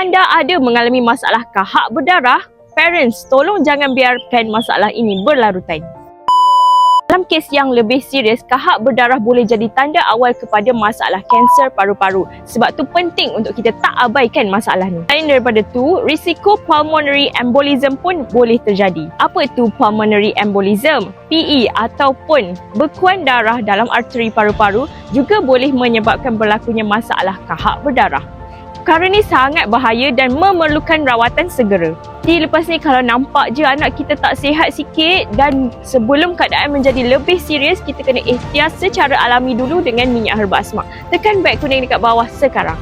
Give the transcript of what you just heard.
anda ada mengalami masalah kahak berdarah, parents, tolong jangan biarkan masalah ini berlarutan. Dalam kes yang lebih serius, kahak berdarah boleh jadi tanda awal kepada masalah kanser paru-paru. Sebab tu penting untuk kita tak abaikan masalah ni. Selain daripada tu, risiko pulmonary embolism pun boleh terjadi. Apa itu pulmonary embolism? PE ataupun bekuan darah dalam arteri paru-paru juga boleh menyebabkan berlakunya masalah kahak berdarah. Perkara ni sangat bahaya dan memerlukan rawatan segera. Jadi lepas ni kalau nampak je anak kita tak sihat sikit dan sebelum keadaan menjadi lebih serius, kita kena ikhtiar secara alami dulu dengan minyak herba asma. Tekan beg kuning dekat bawah sekarang.